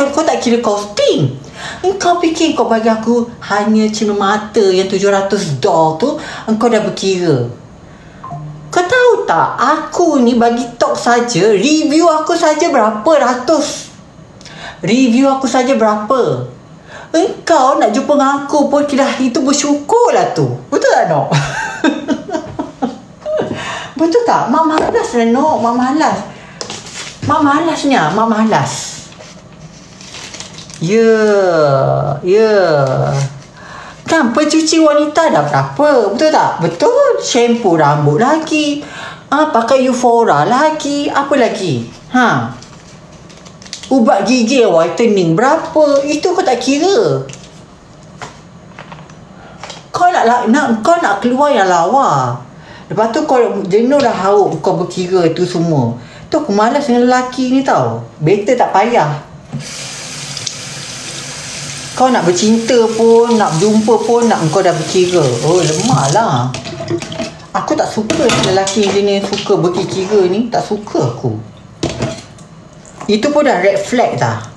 kau tak kira costing. Engkau fikir kau bagi aku hanya cermin mata yang $700 tu, engkau dah berkira. Kau tahu tak, aku ni bagi talk saja, review aku saja berapa ratus. Review aku saja berapa. Engkau nak jumpa dengan aku pun kira itu bersyukur lah tu. Betul tak, Nok? Betul tak? Mak malas lah, Nok. Mak malas. Mak malasnya. Mak malas. Ya. Kan pencuci wanita dah berapa? Betul tak? Betul. Shampoo rambut lagi. Pakai Eufora lagi. Apa lagi? Ubat gigi whitening berapa? Itu kau tak kira. Kau nak keluar yang lawa. Lepas tu kau jenuh dah hauk kau berkira tu semua. Tu aku malas dengan lelaki ni tau. Better tak payah. Kau nak bercinta pun, nak berjumpa pun, kau dah berkira. Oh, lemah lah. Aku tak suka lelaki jenis suka berkira ni. Tak suka aku. Itu pun dah red flag dah.